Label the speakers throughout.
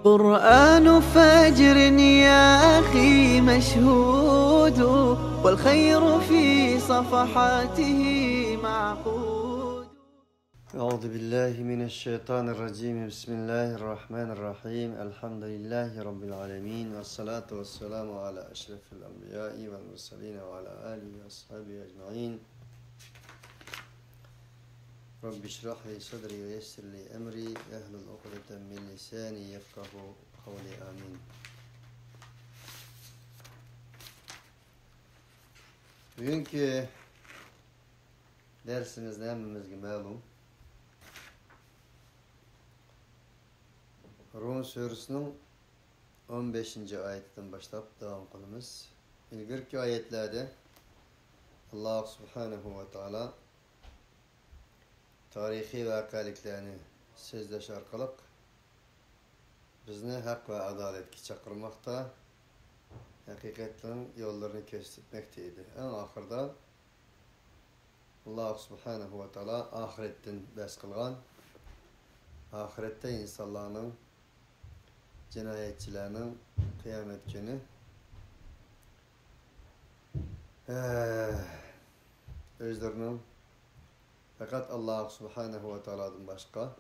Speaker 1: قرآن فجر يا أخي مشهود والخير في صفحاته معقود.
Speaker 2: أعوذ بالله من الشيطان الرجيم. بسم الله الرحمن الرحيم. الحمد لله رب العالمين والصلاة والسلام على أشرف الأنبياء والمرسلين وعلى آله وأصحابه أجمعين. رب اشرح لي صدري ويسر لي أمري واحلل عقدة من لساني يفقهوا قولي آمين. Bugünkü dersimizde hemmimizge malum Rum Suresi'nin 15. ayetinden başlayıp devam kılımız. İlgirki ayetlerde Allah Subhanahu ve Teala tarihi vakaliklerini sözleş arkalık bizni hak ve adaletki çakırmakta, hakikatin yollarını göstermekteydi. En ahırda Allah Subhanahu ve Teala ahiretten bes kılgan, ahirette insanların, cinayetçilerinin kıyamet günü özlerinin fakat Allah Subhanahu ve Teala'dan başka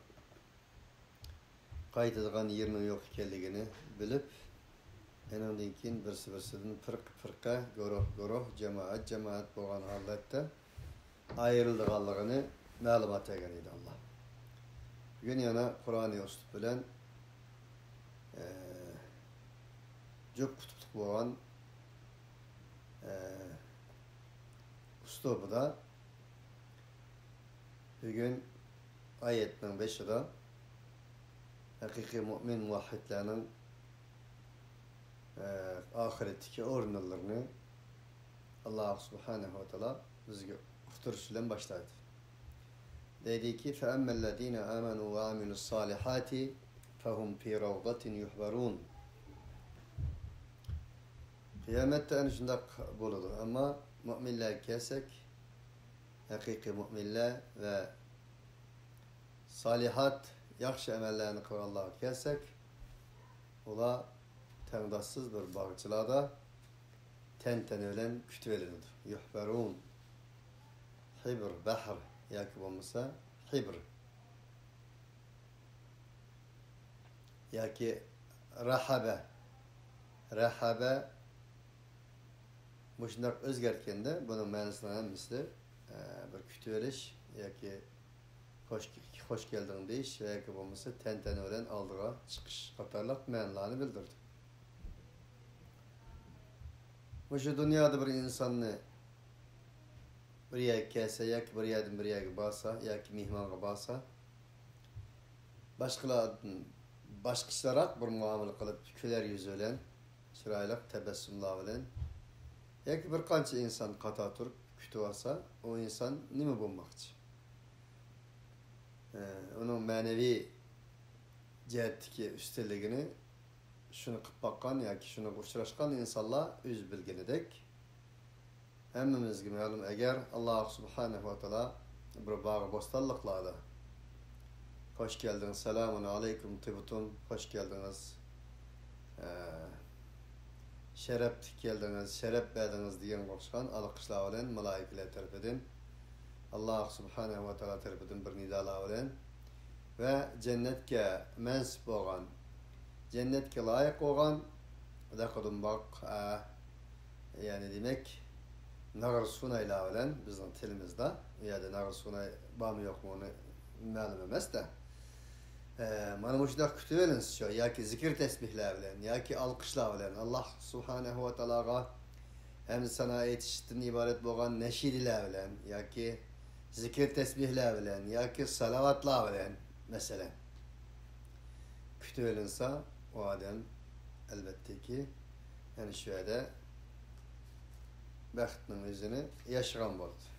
Speaker 2: kayıtılgan yerinin yok ikenligini bilip enandan keyin birisi-birisidan firqa, guruh, cemaat bo'lgan holatda ayrildiganligini ma'lumot bergan edi Allah. Bugun yana Qur'oniy uslub bilan jup qutupluq bo'lgan uslubida bugün ayetning 5'ida haqiqiy mu'min muvahhidlarning ahiretdeki o'rinlarini Allah Subhanahu ve Teala bizga uqtirish bilan boshlaydi. Dediki فَأَمَّا الَّذِينَ آمَنُوا وَعَمِلُوا الصَّالِحَاتِ فَهُمْ فِي رَوْضَةٍ يُحْبَرُونَ. Kıyamette en şundak buludu ama müminler kelsek hakiki müminler ve salihat yaxşı emellerini kılan Allah'a kelsek ola tanıdassız bir bağcılada ten ölen kütüvelidir. Yuhberun hibr, bahr yaki olmasa hibr yaki rahabe bu şundak özgertkende bunun manasından misli bir kütüveliş yaki hoş geldin deyiş veya ki olmasa ten ölen aldığa çıkış katarlak manalarını bildirdi. Bu şu dünyada bir insanı bir yer kelse yaki bir yerden bir yere basa yaki mihmana basa başkaçılarak bir muamele kılıp küler yüz ölen şiraylık tebessümler bilen yaki bir kança insan kata turup kütüvasa o insan nime bulmakçı? Onun manevi cihetteki üstünlüğünü şunu kıp bakkan yaki şunu uçraşkan insanlar üz bilginidek hemmimizge malum eğer Allah Subhanahu ve Teala bir bağı bostallıklarda hoş geldiniz, selamun aleyküm tibutun, hoş geldiniz, şeref geldiniz, şeref verdiniz diyen koşkan alkışlar olan malaikeler tarafından Allah Subhanahu ve Teala tarafından bir nidalar olan ve cennetke mensip olan, cennetke layık olan da kadın bak yani demek nağır sunayla olan bizim tilimizde ya da nağır sunay var mı yok mu onu malum emas da mana bu şunda kütüveliniz şu ya ki zikir tesbihler bilen ya ki alkışlar bilen Allah Subhanahu ve Teala'ga hem sana yetiştin ibaret bo'lgan neşidiler bilen ya ki zikir tesbihler bilen ya ki salavatlar bilen mesela kütüvelinse o adam elbette ki yani şöyle baxtning yüzünü yaşagan bo'ldi.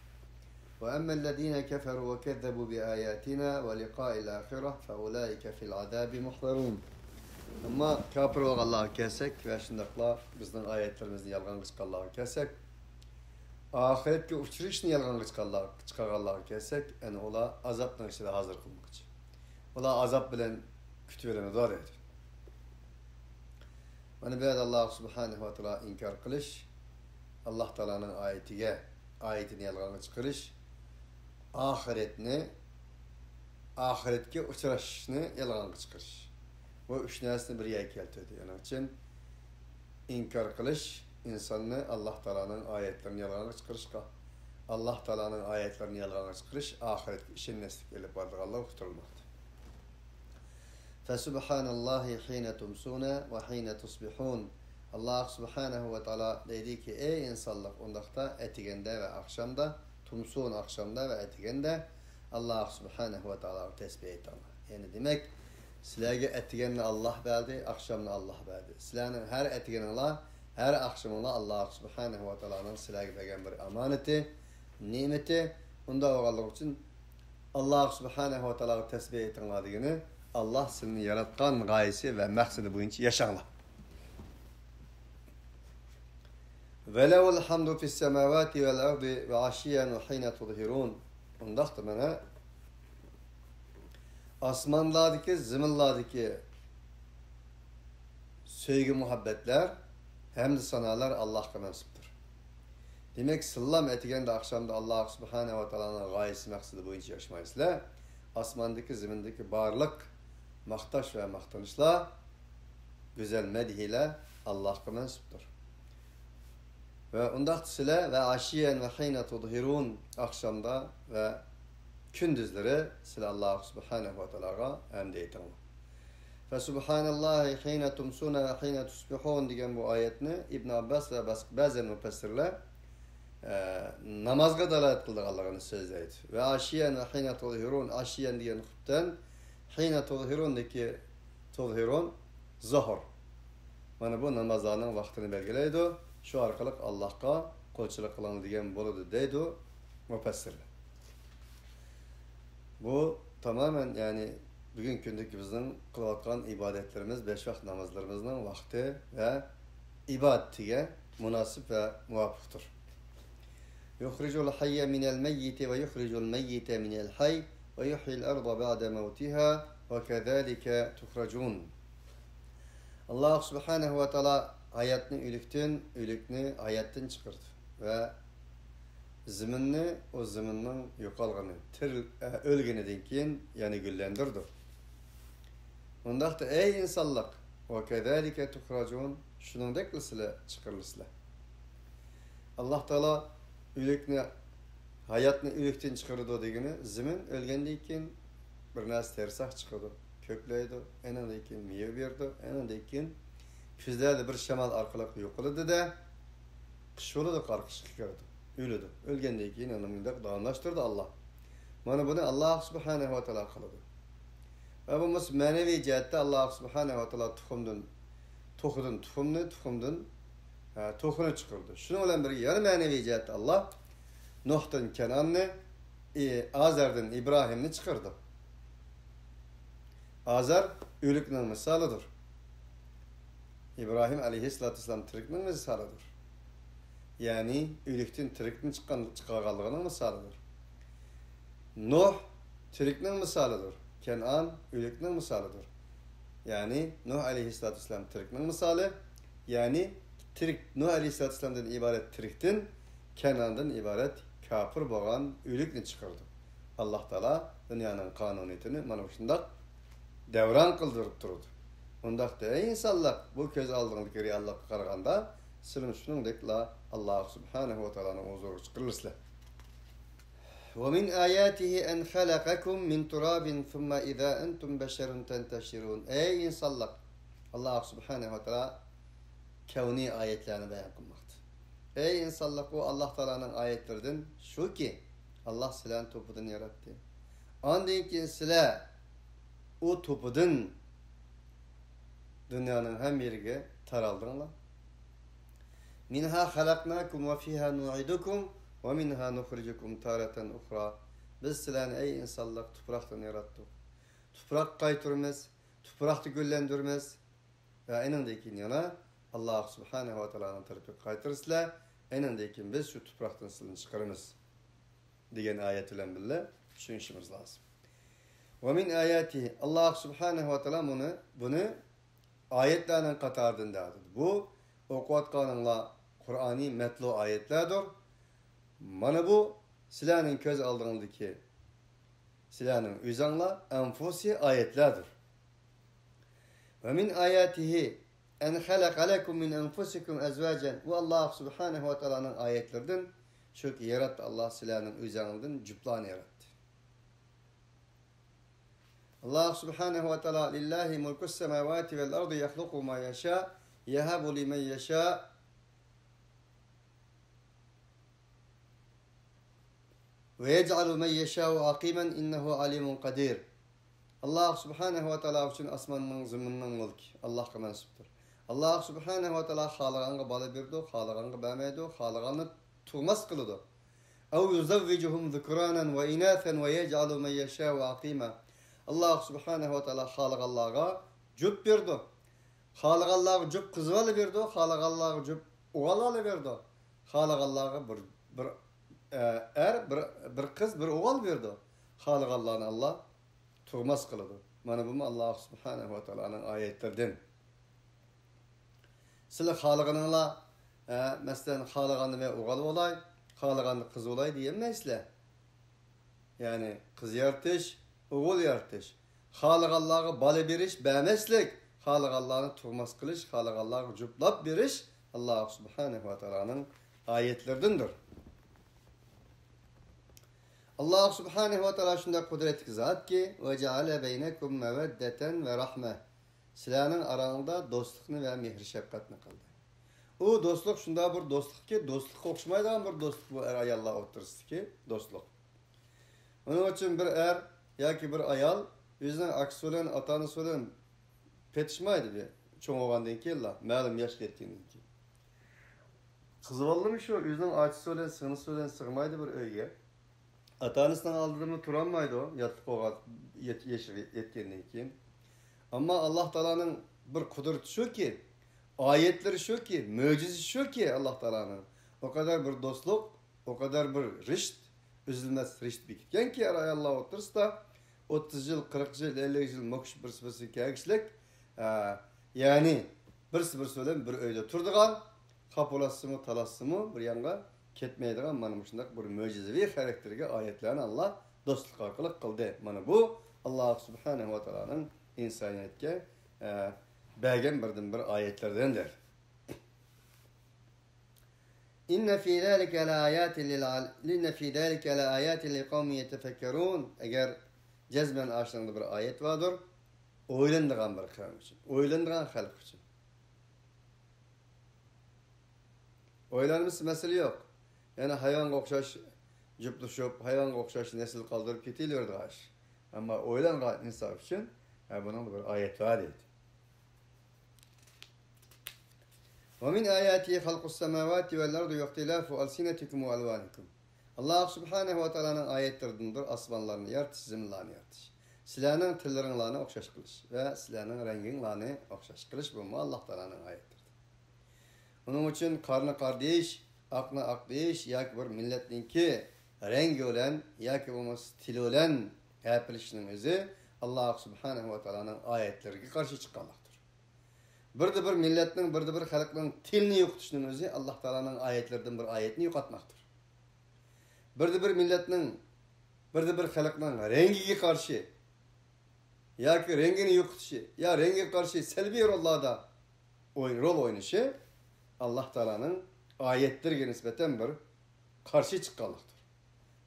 Speaker 2: وَأَمَّا الَّذِينَ كَفَرُوا وَكَذَّبُوا بِآيَاتِنَا وَلِقَاءِ الْآخِرَةِ فَأُولَٰئِكَ فِي الْعَذَابِ مُحْضَرُونَ. Ama kafir olan Allah'a kelsek ve şundakla bizden ayetlerimizni yalgan çıkarlarga kelsek ahiretke uçurishni yalgan çıkarlarga kelsek yani ola azapning ichida hazır kılmakçı. Ola azap bilen kütüveleni dar edi. Mana bu Allah subhanahu ve taala inkar qilish, Allah Taala'nın ayetini yalg'onga chiqarish, oxiratga uchrashishni yalg'onga chiqarish. Bu üç narsani birga keltirdi. Onun için inkar qilish insonni Allah Taala'nın ayetlerini yalg'onga chiqarishga, Allah Taala'nın ayetlerini yalg'onga chiqarish oxiratga ishonmaslik elib bordiganlar uqtirilmoqda. Fesubhanallahi hine tumsuna ve hine tusbihun. Allah subhanahu ve taala dedi ki ey insanlar ondaqda etigende ve akşamda, tumsun akşamda ve etigende Allah subhanahu ve taala tesbih et. Yani demek sizlerge etigenini Allah verdi, akşamını Allah verdi. Sizlerin her etigenini her akşamını Allah subhanahu ve taala'nın sizlerge vergen bir amaneti, nimeti. Onda oğallık için Allah subhanahu ve taala tesbih ettiğini Allah seni yaratkan gayesi ve maksidi boyunca yaşanla. Velevul hamdu fis semavati vel ardi ve aşiyen ve hine tudhirun. Ondaqda mana asmanlardaki, ziminlardaki sevgi muhabbetler hem de sanalar Allah'a mensuptur. Demek sıllam etigende akşamda Allah subhanahu ve taala'nın gayesi maksidi boyunca yaşamayızlar. Asmandaki, zimindeki barlık, maktaş ve maktanışla, güzel medhiyle Allah'a mensuptur. Ve ondaqda sile ve aşiyen ve hine tudhirun akşamda ve kündüzleri sile Allah subhanahu ve taala'ga hamd eytiniz. Fe subhanallahi hine tumsuna ve hine tusbihun degan bu ayetni İbn Abbas ve bazı müfessirler namazga dalalet qilganligini so'zlaydi. Ve aşiyen ve hine tudhirun, aşiyen degan hutdan hine tudhirundaki tudhirun zuhur. Mana bu namazlarning vaqtini belgilaydi. Şu arkalık Allah'a kulçılık kılanı diyen boludu deydi müfessirler. Bu tamamen yani bugün gündeki bizim kılavatkan ibadetlerimiz, 5 vakit namazlarımızın vakti ve ibadetiye münasip ve muvafıktır. Yuhricul hayye minel meyyiti ve yuhricul meyyite minel hay ve yuhyil arda ba'de mevtiha ve kezalike tuhracun. Allah subhanahu ve taala hayatını ölükni hayattan çıkardı ve ziminni o ziminin yo'qolgani, o'lganidan keyin yana gullandirdi. Ondaqda ey insonlar, va kezalike tuhracun, shuningdek sizlar chiqarilisizlar. Allah Taala hayatni o'likdan chiqardi degani, zimin o'lgandan keyin bir narsa tersak chiqadi, ko'klaydi, endan keyin meva berdi, endan keyin kuzlarda bir shamol orqali yo'qoladi da qish bo'ladi, qarqishga kiradi, o'ladi. O'lgandan keyin uni bunday davomlashtirdi Allah. Mana buni Alloh subhanahu va taolo qiladi. Va bu ma'naviy jihatda Alloh subhanahu va taolo to'xini chiqardi. Shuning bilan birga yana ma'naviy jihatda Allah Nuhdan Kanonni, Azardan İbrahimni chiqardi. Azar o'likning misolidir. İbrahim aleyhissalatu vesselam tirikning misolidir. Yani o'likdan tirikning chiqqanligining misolidir. Nuh tirikning misolidir. Kenan o'likning misolidir. Yani Nuh aleyhissalatu vesselam tirikning misoli, yani Nuh aleyhissalatu vesselamdan iborat tirikdan, Kenandan iborat kafir bo'lgan o'likni chiqardi. Alloh taolo dunyoning qonuniyatini mana shunday davron qildirib turdi. Ondaqda ey insonlar, bu ko'z oldingizga reallikka qaraganda sizlar shuningdekla Alloh subhanahu va taoloning huzuriga chiqirsizlar. Wa min ayatihi an khalaqakum min turabin thumma idha antum basharun tantashirun. Ey insonlar, Alloh subhanahu va taolo kavni oyatlarni bayon qilmoqda. Ey insonlar, bu Alloh taoloning oyatlaridan shuki, Allah sizlarni to'pidan yaratdi. Ondan keyin sizlar o to'pidan dünyanın hem yeriga taraldinglar. Minha xalaqnakum ve fiha nu'idukum ve minha nukhrijukum taratan ukhra. Biz sizlarni ey insonlar tuproqdan yaratdik. Tuproq qaytiramiz, tuproqni gullandiramiz ve endan keyin yana Allah subhanahu va taoloning tarafiga qaytirsizlar. Endan keyin biz shu tuproqdan sizlarni chiqaramiz degan oyat bilan birga tushunishimiz lozim. Ve min ayatihi, Allah subhanahu ve taolo buni ayetlerinin katarındadır. Bu okuvatkanınla Kur'an'ı metlu ayetlerdir. Mana bu sizlerin göz aldığındaki sizlerin üzerine enfusi ayetlerdir. Ve min ayatihi en halaka lekum min enfusikum ezvacen. Bu Allah subhanahu ve teala'nın ayetlerden çünkü yarattı Allah sizlerin üzerinden cüplan yarattı. Allah subhanahu ve teala lillahi mulkus semavati vel ardı yahluku ma yasha yehabu limen yasha ve yec'alu men yasha'u aqimen innehu alimun kadir. Allah subhanahu ve teala için asmanın zımının mülk Allah'a mensuptur. Allah subhanahu ve teala halaqanğa bala berdi, halaqanğa bermeydi, halaqanı tuğmas kılıdı. Ev yuzavvicuhum zukranan ve inathan ve yec'alu men yasha'u aqima. Allah subhanahu ve teala halaqallağa cüp berdi. Halaqallağa cüp kızvalı berdi, halaqallağa cüp uğalalı berdi. Halaqallağa bir kız bir oğul berdi. Halaqallağını Allah tuğmas kılıdı. Mana bu Allah subhanahu ve teala'nın ayetlerden. Sizler halaqanınla mesela halaqanı ve oğul olay, halaqanı kız olay diyemezler. Yani kız yaratış, oğul yaratış. Halaqallağı bala beriş, beğenmezlik. Halaqallağını tuğmas kılış, halaqallağı cüplap beriş Allah subhanahu ve teala'nın ayetlerindendir. Allah subhanahu ve teala şunda kudretli zat ki ve ceale beynekum meveddeten ve rahme. Sizlerin aranızda dostlukni ve mehri şefkatni kıldı. O dostluk şunda bir dostluk ki dostluk okşamaydan bir dostluk bu ayalla otursun ki dostluk. Onun için bir er ya ki bir ayal yüzden aksi olan atanısı olan petişmaydı bir çoğun oğandan ki Allah malum yaş gettiğinden ki. Kızı vallahi şu yüzden açısı olan sığınısı olan sığmaydı bir öyge. Atanısından aldığımı turanmaydı o, yatlık oğaz yetkenliği ki. Ama Allah Teala'nın bir kudreti şu ki, ayetleri şu ki, mucizesi şu ki Allah Teala'nın. O kadar bir dostluk, o kadar bir rişt, üzülmez rişt bitken ki araya Allah otursa da 30 yıl, 40 yıl, 50 yıl mokş bir kekişlik, yani bir söylem bir öyde turduğun, kapolası mı, talası mı bir yanga, ketmeydiğen mana şundak bir mucizevi karakterge ayetlerini Allah dostluk arkalık kıldı. Mana bu Allah subhanahu ve teala'nın insaniyetke bergen bir ayetlerdendir. İnne fi zalika la ayatin li kavmin yetefekkerun. Eğer cezmen aşağında bir ayet vardır, oylandığan bir kavim için, oylandığan halk için. Oylanması mesele yok. Yani hayvan okşaş cüplüşüp, hayvan okşaş nesil kaldırıp getiriyordu aş. Ama oylan insaf için bunun bir ayet var idi. وَمِنْ آيَاتِهِ خَلْقُ السَّمَاوَاتِ وَالْأَرْضِ وَاخْتِلَافُ أَلْسِنَتِكُمْ وَأَلْوَانِكُمْ. Allah subhanahu ve teala'nın ayetlerindendir asmanlarını yaratış, zimlarını yaratış. Sizlerin tillerinlerini okşaş kılış ve sizlerin renginlerini okşaş kılış bu Allah Teala'nın ayetleri. Onun için karnı kardeş, aklına akdeş, ya ki bir milletninki rengi olan, ya ki bu stili olan yapılışının özü Allah subhanahu ve teala'nın ayetlerine karşı çıkanlaktır. Bir de bir milletinin, bir de bir halkının tilini yokutuşunun özü Allah Teala'nın ayetlerden bir ayetini yokatmaktır. Bir de bir milletinin, bir de bir halkının rengiye karşı, ya ki rengini yokutuşu, ya rengi karşı selbi rollada rol oynayışı Allah Teala'nın ayetlerine nispeten bir karşı çıkanlıktır.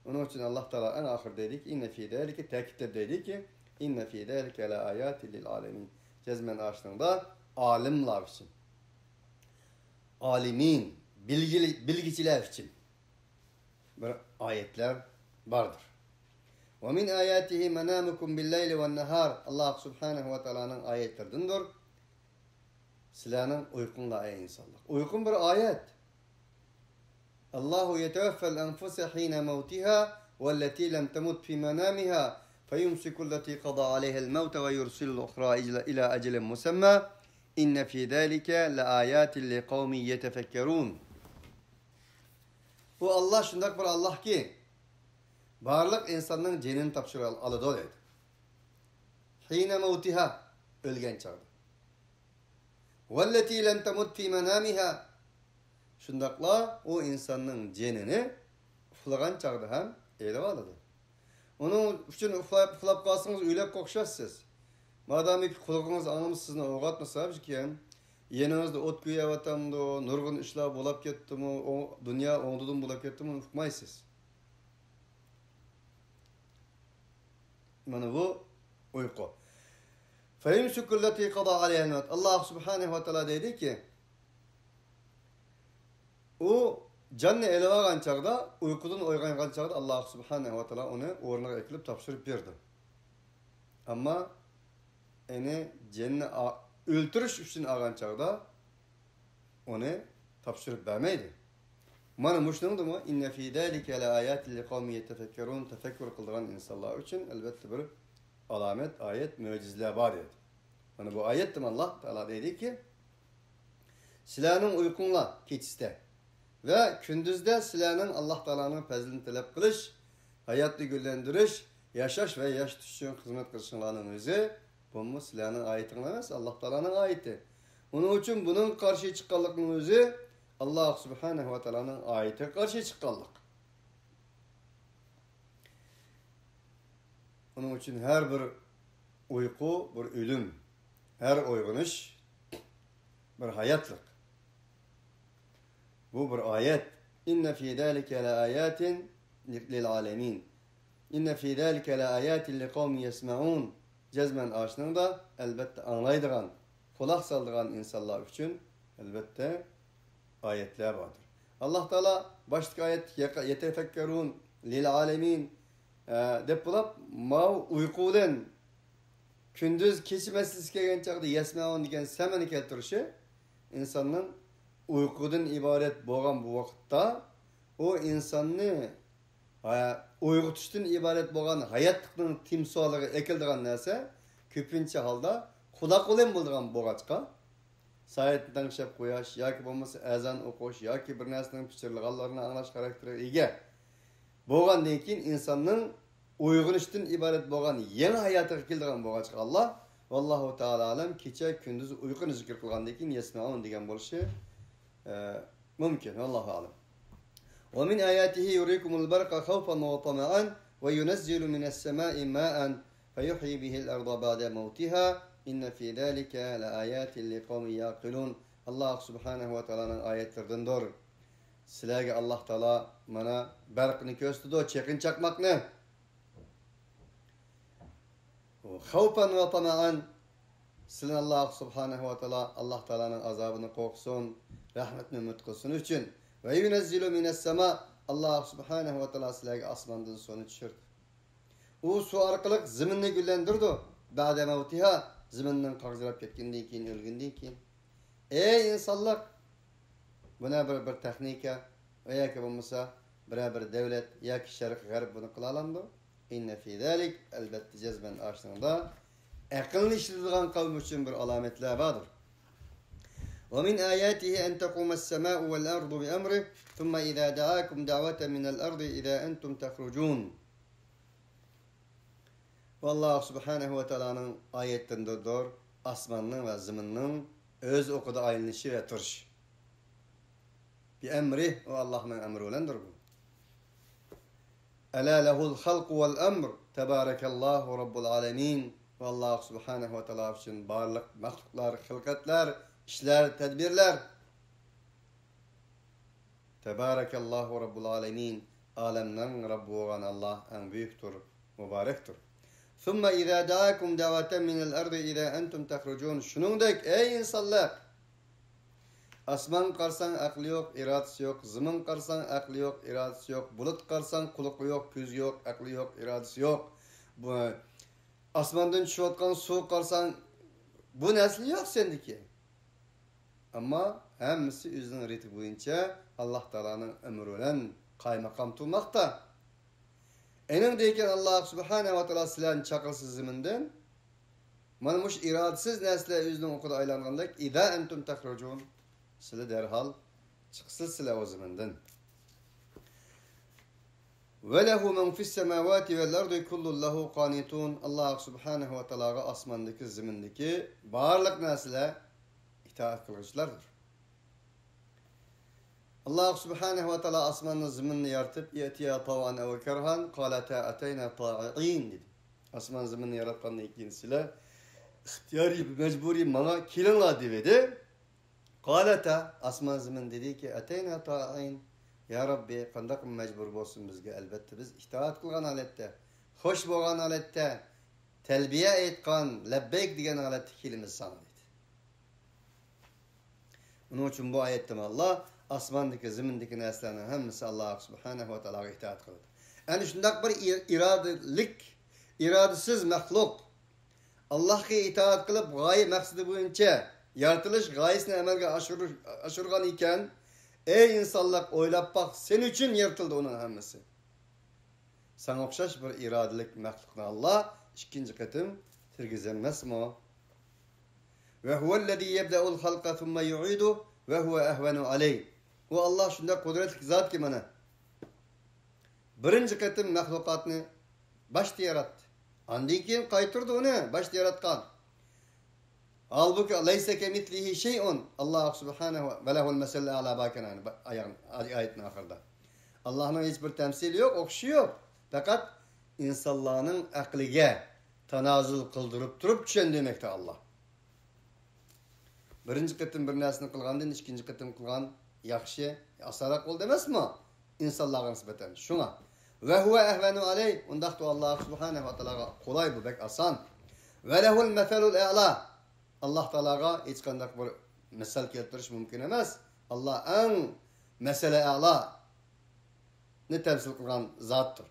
Speaker 2: Onun için Allah Teala en ahir dedik inne fi zalike tekitler dedi ki inne fi zalike la ayatin lil alemin. Cezmen açtığında alimler için. Alimin, bilgiciler için bir ayetler vardır. Ve min ayatihi menamukum bil leyli ven nehar. Allah subhanahu ve teala'nın ayetlerindendir. Sizlerin uykunla ey insanlar. Uykun bir ayet. Allahu yeteveffel enfuse hine mevtiha velleti lem temut fi menamiha feyumsiku allati qada aleyhel mevte ve yursilul ukhra ila acelin musemma inne fi zalike la ayatin li kavmin yetefekkerun. Bu Allah şundak bir Allah ki varlık insanın cenini tapşırı alıdı olaydı. Hine mevtiha ölgen çağda. وَالَّتِي لَمْ تَمُتْ فِي مَنَامِهَا Şundakla o insanın cenini uflagan çağda hem eylep aladı. Onun için uflap kalsınız öyle kokşarsınız. Madem ki kulağınız anımız sizin oğatmasa ki yeninizde ot güye vatamdı, nurgun işler bulap gitti mi, o dünya oğdudun bulap gitti mi ufmaysınız. Yani bu uyku. فَيُمْسُكُ الَّتِي قَضَى عَلَيْهَا الْمَوْتِ Allah Subhanahu wa ta'ala dedi ki o canını ele varan çağda, uykudan oygan çağda Allah Subhanahu wa ta'ala onu oruna ekilip tapşırıp verdi. Ama canını öldürüş için ağan çağda onu tapşırıp vermeydi. Mana muşnundu mu? İnne fî dâlike le âyâtin li kavmi yetefekkerûn tefekkür kıldıran insanlar için elbette bir alamet, ayet, mucizeler var dedi. Yani bu ayettim Allah Teala dedi ki silahının uykunla keçiste ve kündüzde silahının Allah Teala'nın fezlini talep kılış, hayatı güllendiriş, yaşaş ve yaş düşüşün hizmet kılışınlarının özü bu silahının ayetinin emez, Allah Teala'nın ayeti. Onun için bunun karşı çıkanlığının özü Allah Subhanahu wa Teala'nın ayete karşı çıkanlık. Onun için her bir uyku bir ölüm, her uyanış bir hayatlık. Bu bir ayet. İnne fî zâlike le âyâtin lil âlemin. İnne fî zâlike le âyâtin li kavmi yesme'ûn. Cezmen ağaçının da elbette anlaydıran, kulak saldıran insanlar için elbette ayetler vardır. Allah Teala başlık ayet yetefekkerun lil alemin dep bulap ma uykudan kündüz keçi meselesi kelgen çağda yesme'un degan semeni keltirişi insanın uykudan ibaret bo'lgan bu vaqtda o insanni uyg'otishdan ibaret bo'lgan hayotlikning timsoliga ekildigan narsa ko'pincha holda quloq bilan bo'lgan bo'lg'achqa sayetni tanishib qo'yash yoki bo'lmasa azon o'qish yoki bir narsaning pichirlaganlarini anglash xarakteriga ega bo'lgandan keyin insonning uyg'onishdan iborat bo'lgan yangi hayotiga keldigan bo'lg'achqa Allah vallohu taolo alam kecha kunduz uyquni zikr qilgandan keyin yasmaun degan bo'lishi mumkin vallohu alam. ومن آياته يريكم البرق خوفا وطمعا وينزل من السماء ماء فيحيي به الأرض بعد موتها إن في ذلك لآيات لقوم يعقلون. Allah Subhanahu wa Ta'ala'nın ayetlerinden doğru. Silahı Allah Ta'ala bana berkini gösterdi o çekin çakmak ne? Havpan ve tama'an silin Allah Subhanahu wa Ta'ala Allah Ta'ala'nın azabını korksun, rahmetini ümit kılsın için. Ve yunezzilu mines sema Allah Subhanahu wa Ta'ala silahı asmandan sonu düşürdü. O su arkalık zimini güllendirdi. Ba'de mevtiha ziminin kagzırap ketkinden keyin ölgünden keyin. Ey insanlar buna bir texnika veya ki bulmasa bir devlet ya ki şerq garip bunu kılalandı. İnne fi zalik elbette cezben açtığında akıllı işlediğin kavim için bir alametler vardır. ومن آياته أن تقوم السماء والأرض بأمره ثم إذا دعاكم دعوة من الأرض إذا أنتم تخرجون. والله سبحانه وتعالى ayetlerinde doğru asmanın ve zımının öz okuda ayrılışı ve tırış. Bir emri o Allah'ın emri olandır bu. Ela lehul halku vel emr tebârekallahu rabbul alemin. Ve Allah subhanahu ve teala için varlık, mahluklar, hılkatlar, işler, tedbirler. Tebârekallahu rabbul alemin. Alemden Rabbi olan Allah en büyüktür, mübarektir. ثُمَّ اِذَا دَعَاكُمْ دَعْوَةً مِنَ الْأَرْضِ اِذَا أَنْتُمْ تَخْرُجُونَ Şunundaki ey insanlar! Asman karsan aklı yok, iradesi yok. Zımın karsan aklı yok, iradesi yok. Bulut karsan kuluku yok, küz yok, aklı yok, iradesi yok. Asmandan çıkatkan su karsan bu nesli yok sendeki. Ama hemisi özünün riti boyunca Allah Teala'nın ömrüyle kaymakam tutmakta. Enindeyken Allah Subhanahu wa Ta'ala silahın çakılsız ziminden manmış iradesiz nesle özünün okuda aylanganlık İza entum tekrucun sile derhal çıksız silah o ziminden. Ve lehu men fis semavati vel ardi kullu lehu qanitun. Allah Subhanahu wa Ta'ala asmandaki zimindeki varlık nesle itaat kılgıçlardır. Allah subhanahu ve taala asmanını zımını yaratıp yetiya tavan ev kerhan qalata atayna ta'in dedi. Asman zımını yaratkanın ikincisiyle ihtiyari mecburi mana kilinla dedi. Qalata asman zımın dedi ki atayna ta'in ya Rabbi qandaq mecbur bolsun bizge elbette biz itaat kılgan haletde hoş bolgan haletde telbiye etkan lebbeyk degan haletde kilimiz sana dedi. Bunun için bu ayette Allah asmandaki, zimindeki neslerin hemmisi Allah subhanahu ve ta'ala itaat kıldı. Yani şundak bir iradesiz mahluk Allah'a itaat kılıp gaye maksidi boyunca yaratılış gayesini emelge aşırgan iken ey insanlar oylap bak sen için yaratıldı onun hemmisi. Sana okşaş bir iradelik mahlukna Allah ikinci kıtım tirgizilmez mi? Ve huvellezî yebde'ul halqa thumme yu'idu ve huve ehvenu aleyh. O Allah şunda kudretli zat ki bana. Birinci kıtım mahlukatını başta yarattı. Andın ki kaytırdı onu başta yaratkan. Halbuki leyse kemitlihi şey'un. Allah subhanahu ve lehul mesele ala bakenan ayetin ahırda. Allah'ın hiçbir temsili yok, okşu yok. Fakat insanların aklige tanazül kıldırıp durup düşündürmekte Allah. Birinci kıtım bir nesini kılgandın, ikinci kıtım kılgan yaxşı, asarak ol demez mi? İnsanlara nispeten. Şuna. Ve huve ehvenu aleyh. Ondaq da Allah subhanahu ve ta'ala kolay bu bek asan. Ve lehul meselul e'la. Allah Teala'ga hiç kandak bir mesel keltiriş mümkün emez. Allah en mesele e'la ne temsil kılgan zattır.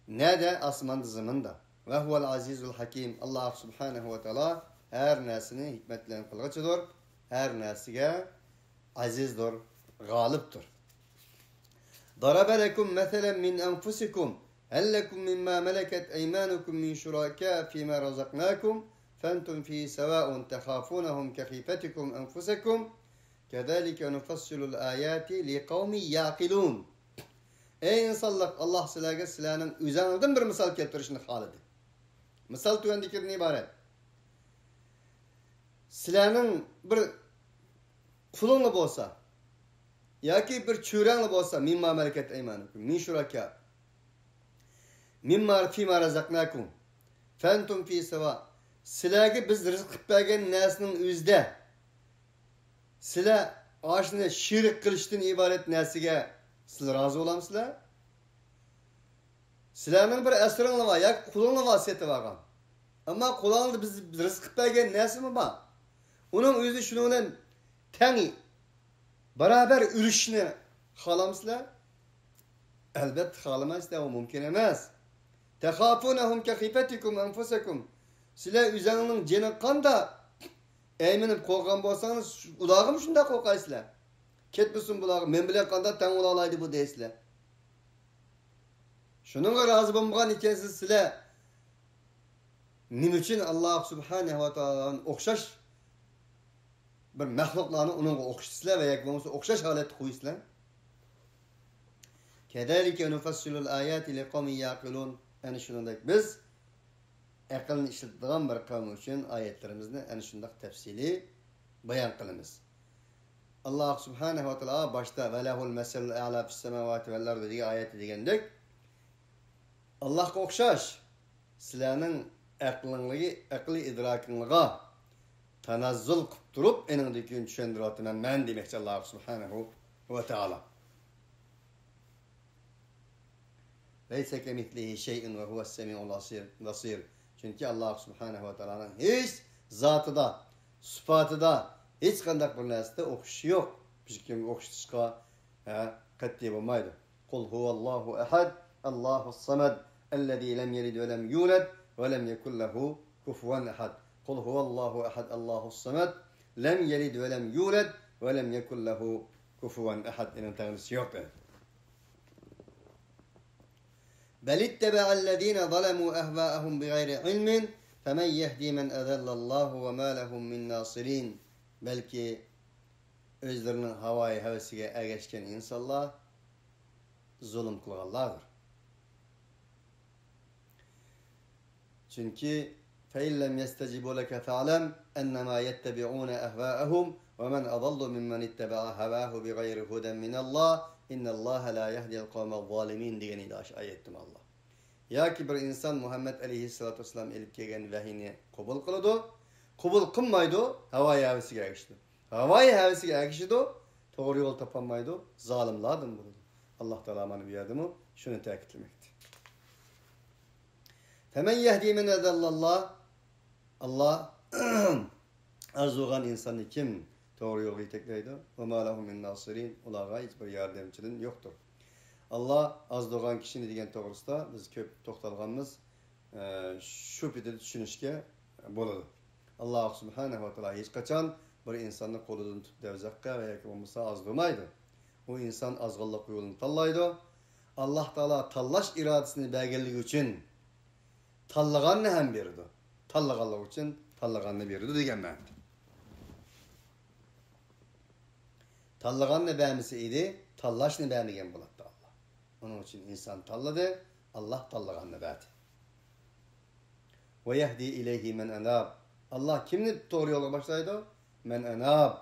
Speaker 2: Ne de asman zımında. Ve huvel azizul hakim. Allah subhanahu ve ta'ala her nesini hikmetlerini kılgıçıdır. Her nesige azizdir, galiptir. Darabe lekum meselen min enfusikum. Hel lekum mimma meleket eymanukum min şuraka fîmâ razaknâkum. Fentum fî sevâun tehâfûnehum kehîfetikum enfusekum. Kedâlike nufassilul âyâti li kavmi yâkilûn. Ey insanlar Allah silahının üzerinizden bir misal keltirişini halidi. Misal tüyendikirden ibaret. Silahının bir kulunlu bolsa yoki bir çörenli bolsa mimma malakat eymanukum min şuraka mimma fîmâ razaknâkum fentum fî seva. Silahga biz rizq qilib bergan narsaning o'zida sizlar oshni shirik qilishdan iborat narsaga sizlar rozi bo'lamsizlar? Sizlarning bir asringlar bor yoki qulinglar bor setib olgan. Ammo qulinglar biz rizq qilib bergan narsami bor? Uning o'zi shuni bilan teng barabar urishni xohlamsizlar? Albatta xohlamasizlar, u mumkin emas. Tahafunahum kahifatikum anfusakum. Sizlar o'zingizning jiniqqanda ayminib qo'rqgan bo'lsangiz, ularga shunday qo'rqaysizlar. Ketmasin bular, men bilan qanday teng bo'la oladi bu deysizlar. Shuningga rozi bo'lmagan ekansiz sizlar. Nima uchun Alloh subhanahu va taoloning o'xshash bir mahluqlarni uningga o'xshatsizlar va yoki bo'lmasa o'xshash holatda qo'ysizlar? Kedalike nufassilul ayati liqawmin yaqilun. Ana shuningdek biz aqlni ishlatadigan bir qavm uchun oyatlarimizni ana shunday tafsili bayon qilamiz. Allah subhanahu va taolo boshda valahul masalul a'la fis samawati val ardi degan oyatda degandek, Allohga o'xshash sizlarning aqli idrokingizga tanazzul qilib turib, eningdagi tushuntiryapman men demoqchi Allah subhanahu va taolo. Leysa kemitlihi şey'un ve huves semi'ul basir. Çünkü Allah subhanahu ve taola'nın hiç zatida, sıfatıda hiç qanday bir narsada o'xshashi yo'q. Biz kimga o'xshatishga qat'iy bo'lmaydi. Qul huvallohu ahad, Allohus samad, allazi lam yalid va lam yulad va lam yakul lahu kufuwan ahad. Qul huvallohu ahad, Allohus samad, lam yalid va lam yulad va lam yakul lahu kufuwan ahad. Enin tanrısı yok dedi. بل اتبع الذين ظلموا أهواءهم بغير علم فمن يهدي من أذل الله وما لهم من ناصرين. Belki özlerinin havayı hevesiyle ergeçken insanlar zulüm kılırlardır. Çünkü فَاِنْ لَمْ يَسْتَجِبُوا لَكَ فَعْلَمْ ennema yettebi'une ehvâehum ve men adallu mimmen itteba'a hevâhu bi gayri huden minallah innallâhe la yehdiyel kavmel zalimin degeni de ayettim Allah. Ya ki bir insan Muhammed aleyhissalatu vesselam elip kelgen vahiyni kabul kılıdı. Kabul kılmaydı, havai hevesiga erişdi. Havai hevesiga erişdi, doğru yol tapanmaydı, zalimlardan buldu. Allah Teala bana buyurdu mu? Şunu ta'kidlemekti. Femen yehdi men edallallah. Allah arzugan insanı kim doğru yolu itekleydi? Ve ma lehum min nasirin. Onlara hiçbir yardımcının yoktur. Allah az doğan kişini degan to'g'risida biz ko'p to'xtalganmiz. Shu paytda tushunishga bo'ladi. Alloh subhanahu va taolo hech qachon bir insonni qo'lidan tutib devzaqqa va yoki bo'lmasa azdurmaydi. U inson azg'inlik yo'lini tanlaydi. Alloh taolo tanlash irodasini berganligi uchun tanlaganni ham berdi. Tanlaganlik uchun tanlaganni berdi degan ma'noda. Tanlaganni bermasa edi, tanlashni bermagan bo'ladi. Onun için insan talladı, Allah tallaganını verdi. Ve yehdi ileyhi men enab. Allah kimni doğru yola başlaydı? Men enab.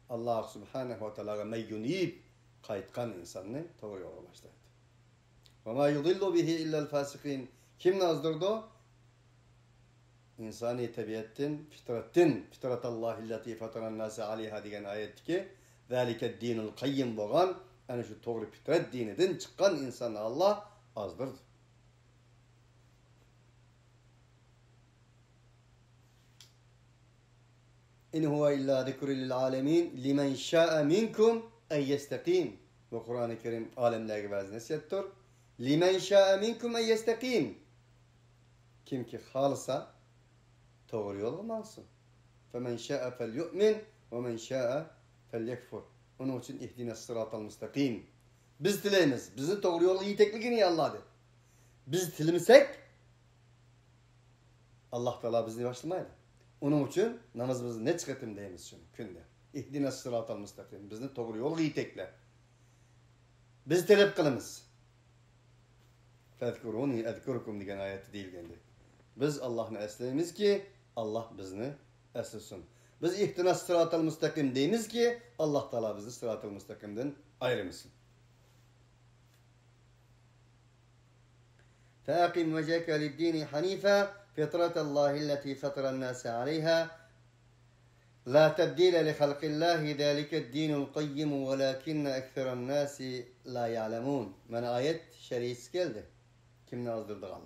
Speaker 2: Allah subhanahu wa ta'ala meyyunib kayıtkan insanını doğru yola başlaydı. Ve ma yudillu bihi illel fasikin. Kim nazdırdı? İnsani tabiattin, fitratallahi illati fataran nasi aleyha diyen ayet ki zalike dinul kayyim boğan yani şu doğru fitret diniden çıkan insanı Allah azdırdı. İn huve illa zikrun lil alemin limen şa'a minkum en yestakim. Bu Kur'an-ı Kerim alemlerge bazı nasihattir. Limen şa'a minkum en yestakim. Kim ki halsa doğru yola alsın. Femen şa'a fel yu'min ve men şa'a fel yekfur. Onun için ihdine sıratal müstakim. Biz dileyimiz. Bizi doğru yolu yitekligini Allah dedi. Biz dilimsek Allah Teala bizni başlamaydı. Onun için namazımızı ne çıkartayım deyimiz şimdi günde. İhdine sıratal müstakim. Bizni doğru yolu yitekle. Biz talep kılımız. Fezkuruni ezkurukum diyen ayeti değil geldi. Biz Allah'ını esleyimiz ki Allah bizni eslesin. Biz ihdina sıratal müstakim deyimiz ki Allah Teala bizi sıratal müstakimden ayrılmasın. فَاَقِمْ وَجَهَكَ لِلدِّينِ حَنِيفًا فِطْرَةَ اللّٰهِ الَّتِي فَطَرَ النَّاسَ عَلَيْهَا لَا تَبْدِيلَ لِخَلْقِ اللّٰهِ ذَٰلِكَ الدِّينُ الْقَيِّمُ وَلَكِنَّ اَكْثَرَ النَّاسِ لَا يَعْلَمُونَ. Bana ayet şerisi geldi. Kim nazdırdı Allah?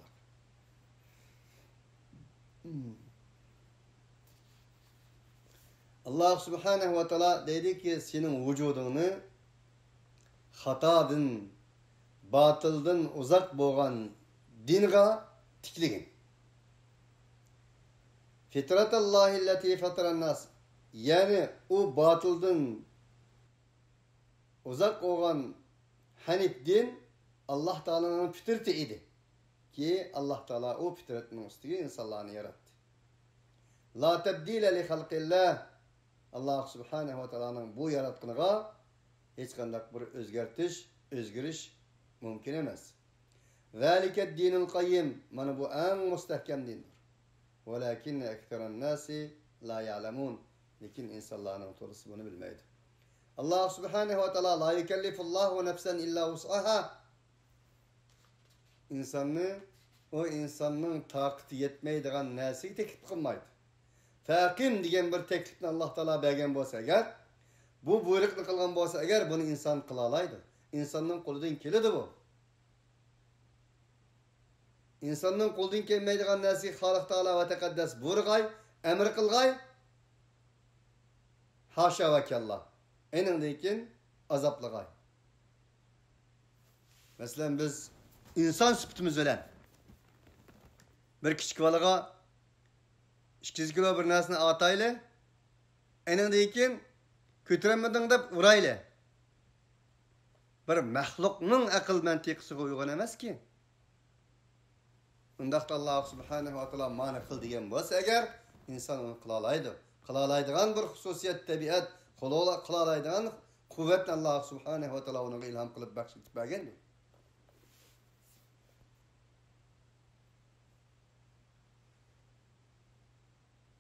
Speaker 2: Allah subhanahu ve teala dedi ki senin vücudunu hatadan, batıldan uzak boğan dinge tikligin. Fitratallahi allati fataran nas. Yani o batıldan uzak olan hanif din Allah Teala'nın fitreti idi. Ki Allah Teala o fitretinin üstüne insanlarını yarattı. La tebdile li halqillah. Allah subhanahu wa ta'ala'nın bu yaratkınıga hiç kandak bir özgürüş mümkün emez. Zalike dinul kayyim. Mana bu en mustahkem dindir. Velakinne ektheren nasi la ya'lemun. Lekin insanların tolusu bunu bilmeydi. Allah subhanahu wa ta'ala la yükellifullahu nefsen illa vus'aha. İnsanı o insanın takiti yetmeydiğen nesi teklif kılmaydı. Fakim degan bir teklifni Allah Teala bergan bo'lsa agar, bu buyruqni qilgan bo'lsa agar buni inson qila oladi. Insonning qo'lidan keladi bu. Insonning qo'lidan kelmaydigan narsa Xoliq Taolo va taqaddas buyurg'ay, amr qilg'ay. Haşa ve kella. Enindeki keyin azaplig'ay. Masalan biz inson sifatimiz bilan bir kichik bolaga 200 kilo bir narsani atayli, enindeki keyin ko'taramading deb urayli. Bir mahluqning aql mantiqisiga uyg'un emas-ki. Undaqda Allah subhanahu wa ta'ala ma'na qil degan bo'lsa agar inson uni qila oladi. Qila oladigan bir xususiyat, tabiat, qila oladigan quvvatni Allah subhanahu wa ta'ala unga ilhom qilib baxsh etib bergandir.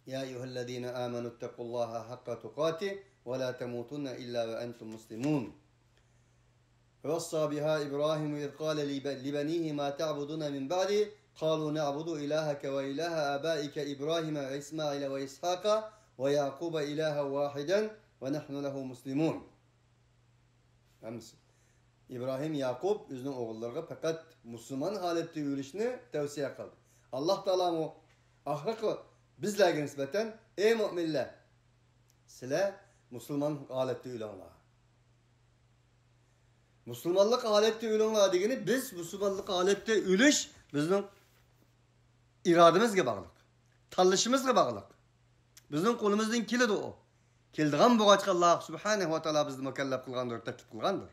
Speaker 2: Ya eyyühellezine amenüttekullaha hakka tukati ve la temutunne illa ve entum muslimun. ووصى بها إبراهيم إذ قال لبنيه ما تعبدون من بعدي قالوا نعبد إلهك وإله آبائك إبراهيم وإسماعيل وإسحاق ويعقوب إلها واحدا ونحن له مسلمون. İbrahim, Yakup özünün oğullarına fakat Müslüman halette yürüyüşünü tavsiye kıldı. Allah Teala o ahireti bizlerge nispeten ey müminler sizler Müslüman halette yürüyünler. Müslümanlık halette yürüyünler degeni biz Müslümanlık halette yürüyüş bizim irademizge bağlılık. Tanlışımızga bağlılık. Bizim kolumuzdan kilidi o. Kildiğen bu açık Allah Subhanahu ve Teala bizni mükellef kılgandır, teklif kılgandır.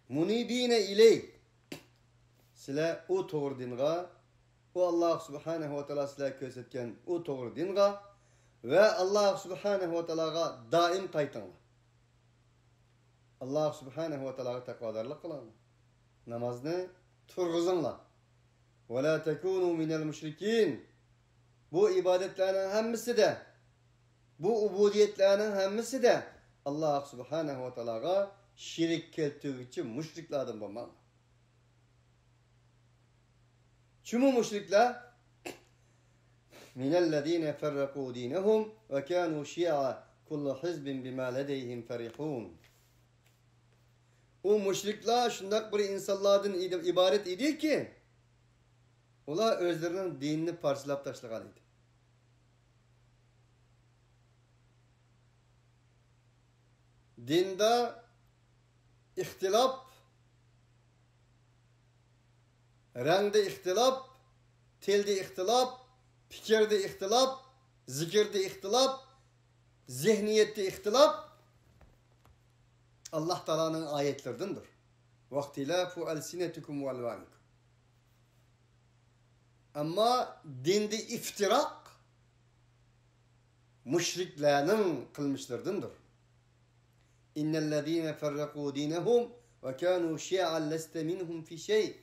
Speaker 2: Munibine iley sizler o doğru dinga o Allah Subhanahu ve Teala sizler kösetken o doğru dinga ve Allah Subhanahu ve Teala'ga daim kaytınlar. Allah Subhanahu ve Teala'ga takvadarlık kılın. Namazını turguzunlar. Ve la tekunu minel müşrikin. Bu ibadetlerin hemmisi de bu ubudiyetlerin hemmisi de Allah Subhanahu ve Teala'ga şirik keltüğü için müşriklerden bulmam. Çumu müşrikler? Minellezine ferrakû dinehum ve kânû şi'a kullu hizbin bimâ ledeyhim ferihûn. O müşrikler şundak bir insanlardan ibaret idi ki ular özlerinin dinini parçalap taşlagan idi. Dinde ihtilaf, rengde ihtilaf, tilde ihtilaf, fikirde ihtilaf, zikirde ihtilaf, zihniyette ihtilaf Allah Teala'nın ayetlerindendir. Vaktilafu elsinetikum ve elvanikum. Ama dinde iftirak müşriklerin kılmışlarındandır. İnnellezîne ferrakû dinehum ve kânû şi'an leste minhum fi şey.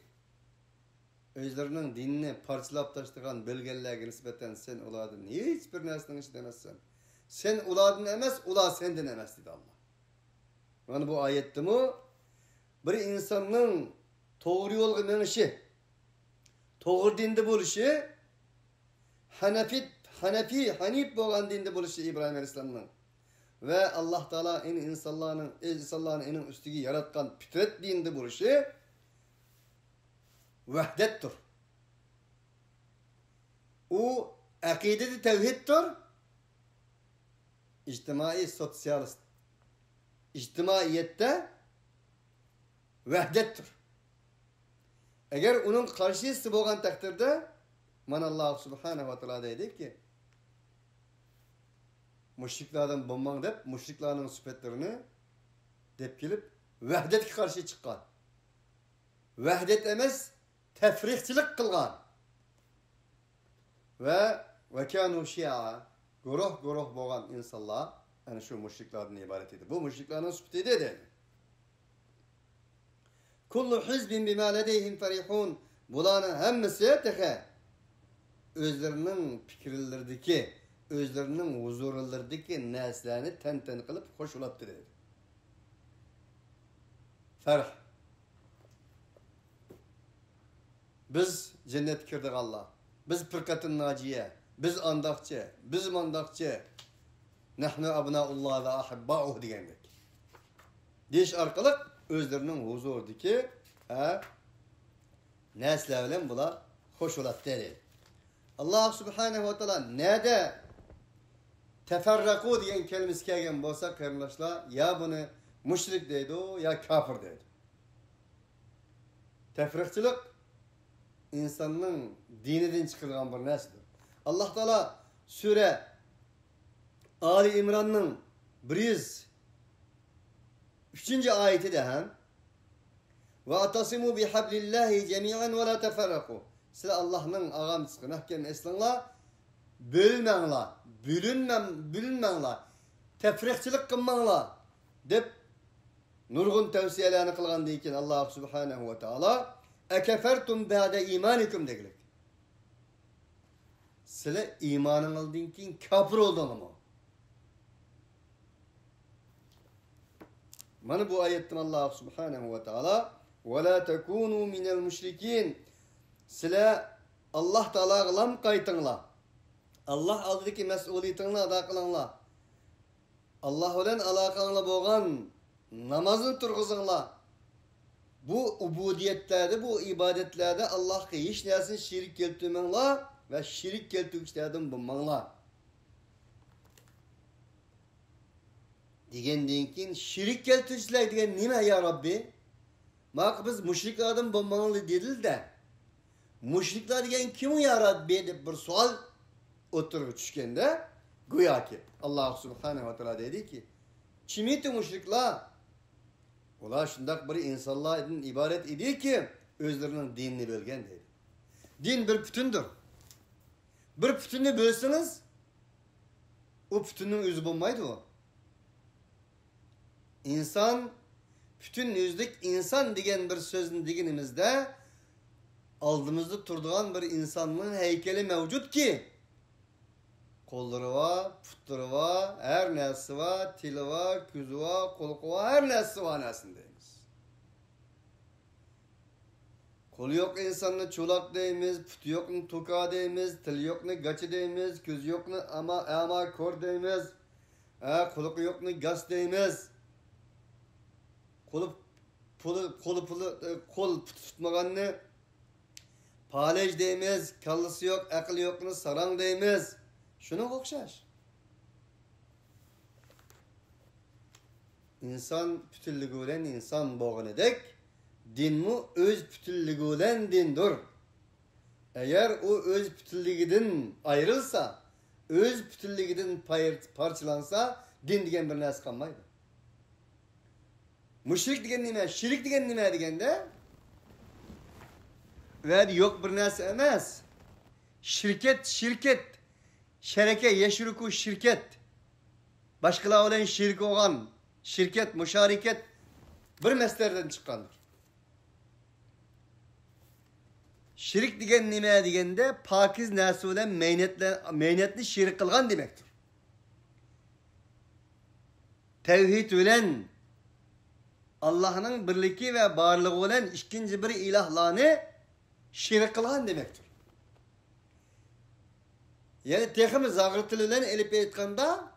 Speaker 2: Özlerinin dinini parçalap taştıgan bölgelerine nispeten sen ulardan hiçbir nesnenin içinde demezsen. Sen ulardan emez, ular senden emez dedi Allah. Yani bu ayette mi? Bir insanın doğru yolga menişi, doğru dinde buluşu, Hanif boğan dinde buluşu İbrahim Aleyhisselam'ın ve Allah Teala insanların en üstüge yaratkan fitret dinde buluşu vahdettir. O akide-i tevhiddir. İçtimai sosyalist. İçtimaiyette vahdettir. Eğer onun karşısı boğan takdirde Allah Subhanahu ve Teala dedi ki müşriklerden bulman deyip müşriklerin sıfatlarını deyip gelip vahdet karşı çıkan. Vahdet emez tefrikçilik kılgan. Ve kânû şi'a guruh boğan insanlar yani şu müşriklerden ibaret idi. Bu müşriklerin sıfatı dedi. Kullu hizbin bimâ ledeyhim ferihûn. Bunların hemmisi tehe özlerinin fikirlerdeki, özlerinin huzurlarındaki neslerini ten kılıp hoş olaptı dedi. Ferh. Biz cennet kirdik Allah. Biz fırkatın naciye. Biz andakçı. Biz mandakçı. Nahnu abnaullah ve ahibba'uh diyendik. Deyiş arkalık özlerinin huzurdaki nesleyle bula hoş olaptı dedi. Allah Subhanahu ve Teala nede teferraku diyen kelimesi kelgen bolsa kardeşler ya bunu müşrik deydi ya kafir deydi. Tefrikçilik insanın dininden çıkılgan bir neslidir. Allah Teala Sure Ali İmran'ın 103. ayeti de hem ve atasimu bihablillahi cemi'an ve la teferraku. Siz Allah'ın ağamçısını ahkem eslanla bölünmenla tefrikçilik kılmanla deyip nurgun tavsiyelerini kılgan deyken Allah Subhanahu ve Teala Ekefertum ba'de imanikum degilik. Sile imanınızdan keyin kafir oldunuz mu? Mana bu ayetden Allah subhanahu ve taala ve la tekunu minel müşrikin. Sile Allah Teala gılam qaytыңlar. Allah aldaki mesuliyetini ada kılыңlar. Allah bilen alaqаңlar bolgan namazını turguzыңlar. Bu ubudiyetlerde, bu ibadetlerde Allah'a hiç nersini şirik keltirmеңlar ve şirik keltirgichlerden bulmаңlar. Degenden keyin şirik keltirishlar degan nima ya Rabbi? Mak biz müşriklardan bulmаңlar dedil de. Müşriklar degan kim ya Rabbi deb bir savol o'tirib tushganda go'yoki Allah subhanahu ve taala dedi ki kimiti müşriklar? Ular şundak bir insanlardan ibaret idi ki özlerinin dinini bölgen dedi. Din bir bütündür. Bir bütünü bölseniz o bütünün özü bulmaydı o. İnsan bütün yüzlük insan degen bir sözün diginimizde aldığımızda turduğan bir insanlığın heykeli mevcut ki kolları var, putları var, her nesi var, tili var, gözü var, kolu var, her nesi var nesindeyimiz. Kolu yok insanı çolak deyimiz, putu yok toka deyimiz, tili yok gaçı deyimiz, gözü yok ama kor deyimiz, kolu yok gaz deyimiz. Kol tutmaganını palej deyimiz, kallısı yok, akıllı yok sarang deyimiz. Şuna okşaş. İnsan bütünlüğü olan insan boğun edek, din mu öz bütünlüğü olan dindir. Eğer o öz bütünlüğüden ayrılsa, öz bütünlüğüden parçalansa, din degen bir narsa kalmaydı. Müşrik degen nime, şirik degen nime degende, ve yok bir narsa emas. Şirket. Şereke, yeşruku şirket. Başkalar olan şirk olan şirket, müşariket bir meslerden çıkandır. Şirk degen nime degende pakiz narsa bilan meynetli şirk kılgan demektir. Tevhid bilen Allah'ın birliki ve barlığı olan ikinci bir ilahlarını şirk kılgan demektir. Yani tekimiz zağırtılılan elip aytkanda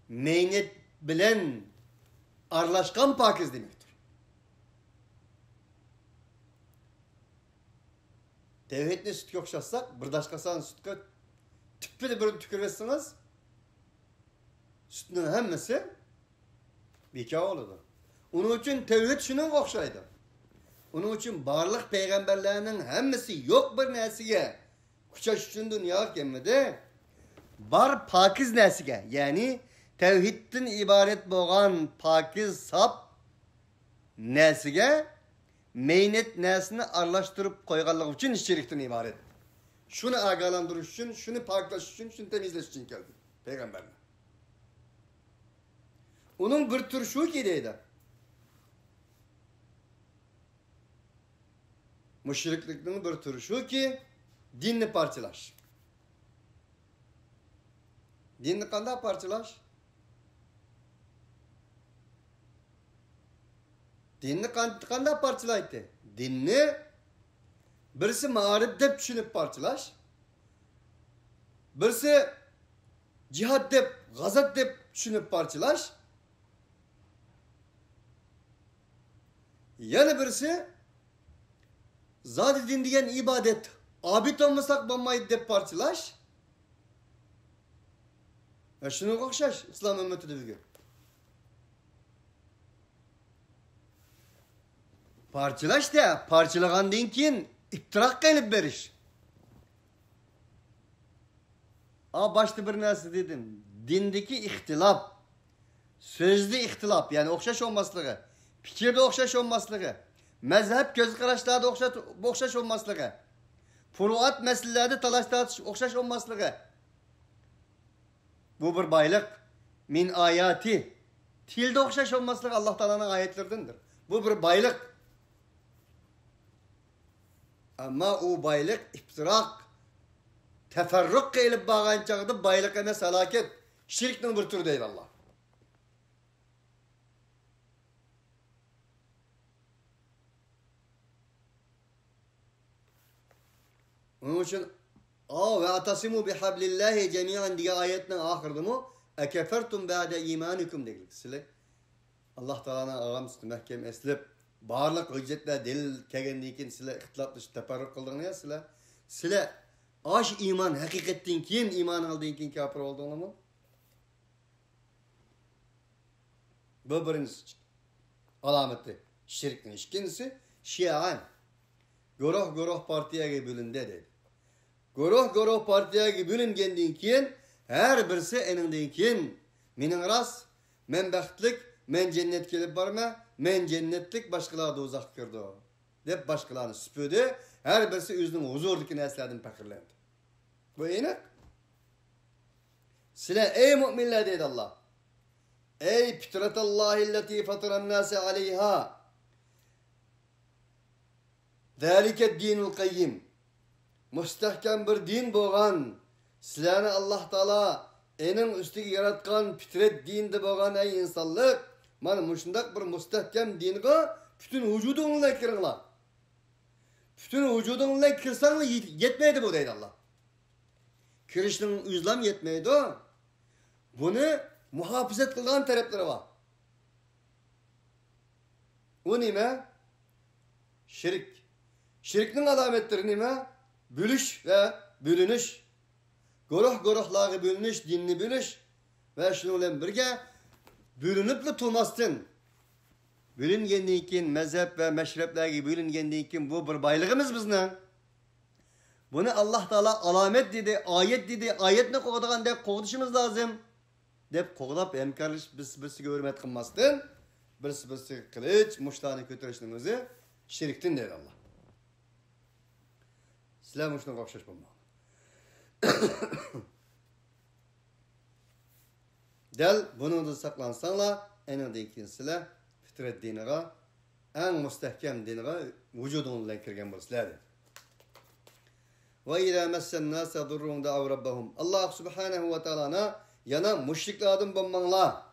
Speaker 2: meynet bilen arlaşkan pakiz demektir. Tevhidni sütke okşatsak, birdaşkasan sütke tüppede bir tükürvetsiniz, sütünün hemmesi bekar olurdu. Onun için tevhid şunun okşaydı. Onun için barlık peygamberlerinin hemmesi yok bir nesige. Kuçaş için dünya gelmedi. Bar pakiz nesige. Yani tevhidden ibaret boğan pakiz sap nesige meynet nesini arlaştırıp koyganlık için şirkten ibaret. Şunu agalandırış için, şunu paklaş için, şunu temizleş için geldi peygamberler. Onun bir tür şu gideydi. Müşrikliklerin bir türü şu ki dinni parçalaş. Dinni kanda parçalaş? Dinni kanda parçalaydı? Dinni birisi ma'arif deb düşünüp parçalaş. Birisi cihad deb, gazat deb düşünüp parçalaş. Yani birisi zat din degen ibadet, abid olmasak bo'lmaydi deb parçalaş. Şunu okşaş İslam ümmetide bugün. Parçalaş da parçalagandan keyin ittirak gelip beriş. Başta bir narsa dedim. Dindeki ihtilaf, sözlü ihtilaf yani okşaş olmaslığı, fikirde okşaş olmaslığı, mezhep göz karışlarda okşaş olmaslığı, furuat meselelerde talaşlarda okşaş olmaslığı. Bu bir baylık. Min ayati. Tilde okşaş olmaslığı Allah Teala'nın ayetlerindendir. Bu bir baylık. Ama o baylık iftirak, teferruk kıyılıp bağın çağıda baylık emes halaket. Şirknin bir türü değil Allah. Onun için ve atasimu bihablillahi cemiyan diye ayetin ahırdı mı? Ekefertum ba'de imanikum deyil. Sile Allah Teala'nın ağamızı mehkem eslip barlık hüccetle delil kegendikin sile ihtilaflı teferruk kıldığını ya sile. Sile aş iman hakikatin kim iman aldığın kim kafir olduğunu mu? Bu birincisi alameti şirkin. İkincisi şia'an. Goroh partiye bölünde dedi. Goroh partiye bölüngendiğin kim her birisi enindin kim minin ras men baxtlik men cennet kelip barma men cennetlik başkalar da uzak kirdi dep başkalarını süpüdü. Her birisi özünün huzurdaki neslerden fakirlendi. Bu inek. Sile ey müminler dedi Allah. Ey fitratallahi allati fataran nase aleyha. Zalike dinul kayyim. Müstehkem bir din boğan. Sizlerni Allah Teala enin üstüge yaratkan fitret dinde boğan ey insanlık. Mana muşundak bir müstehkem dinge bütün vücudunla kiringlar. Bütün vücudunla kirsanla yetmeydi bu deydi Allah. Kirişinin üzlam yetmeydi o. Bunu muhafizet kılgan tarafları var. O nime? Şirk. Şirknin alametleri nime? Bölüş ve bölünüş. Goroh bölünüş, dinni bölüş. Ve şununla birge bölünüp de tulmastın. Bölüngendiğin mezhep ve meşreplerge bölüngendiğin bu bir baylığımız bizden. Bunu Allah Teala alamet dedi, ayet dedi, ayet ne koğduğun de koğduşumuz lazım. Dep koğlap emkarlış birisi hürmet kılmastın. Birisi kılıç, muştağını kötürüşünün özü şirktin dedi Allah. Sizler muştağını kokşaş bulma. Del bunu da saklansanla en ikincisiyle fitret dinine en müstehkem dinine vücudunla kirgen birisilerdi. Ve ila messen nase durrun da'u rabbahum. Allah subhanahu ve ta'ala'na yana müşriklerden bulmanla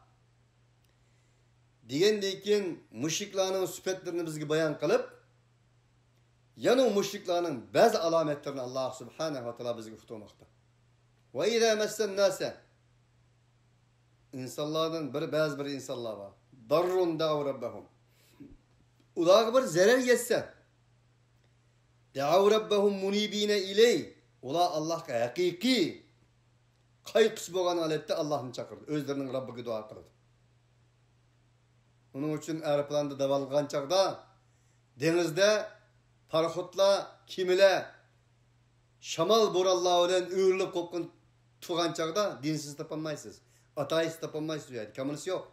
Speaker 2: diyendikin müşriklerin süpetlerini bizge bayan kılıp yana müşriklerin bazı alametlerini Allah subhanahu ve ta'ala bizge tutmakta. Ve ila messen nase insanlardan bazı bir insanlar var. Darrun da'u rabbahum. Ulağı bir zarar yetse da'u rabbahum munibine iley. Ula Allah'a hakiki kaygısı boğan alette Allah'ını çakırdı. Özlerinin Rabbiga dua kıldı. Onun için aeroplanda davalgan çağda denizde paraxotla kimile şamal borallah olan öğürlük kokun tuğan çağda dinsiz tapanmaysınız. Ateist tapanmaysınız yani. Komünist yok.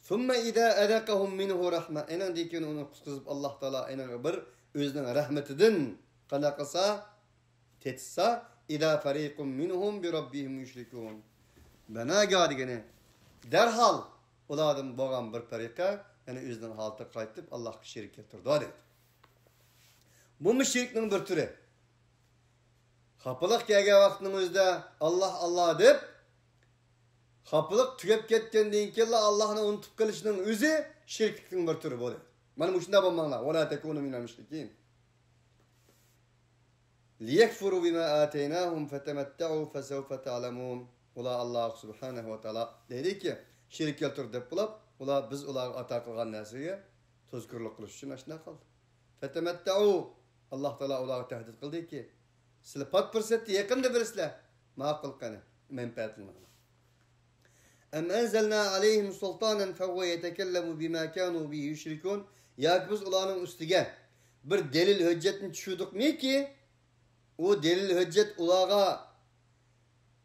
Speaker 2: Sümme idâ edekahum minhu rahme. Enen dikin onu kutuzup Allah Teala enen bir özünün rahmetidin kanakasa tetsa idâ fariqum minhum bi rabbihim yüşrikûn. Bana gadigini derhal uladın boğan bir parika yani özünün halta kaytıp Allah'a şirk getirdi. Dedi. Bu mu şirknin bir türü? Kapılık gelgen vaktimizde Allah deyip kapılık tükep ketkendiğin kella Allah'ını unutup kılışının özü şirkliknin bir türü bu. Bana bu şunda bulmanlar. وَلَا تَكُونُ مِنَ الْمُشْرِكِينَ لِيَكْفُرُوا بِمَا آتَيْنَاهُمْ فَتَمَتَّعُوا فَسَوْفَ تَعْلَمُونَ Ula Allah subhanahu ve ta'ala dedi ki şirk keltir dep bulap ula biz ular ata kılgan näsege tozkurluk kılış üçün aşna kaldı. فَتَمَتَّعُوا Allah Teala ulara tehdit kıldı ki sizler pat fırsatı yakında birisler maqul qana menfaatını. Em enzelna aleyhim sultanen fevve yetekellemu bima kanu bi yüşrikun. Ya biz ulanın üstige bir delil hüccetini düşürdük mi ki o delil hüccet ulağa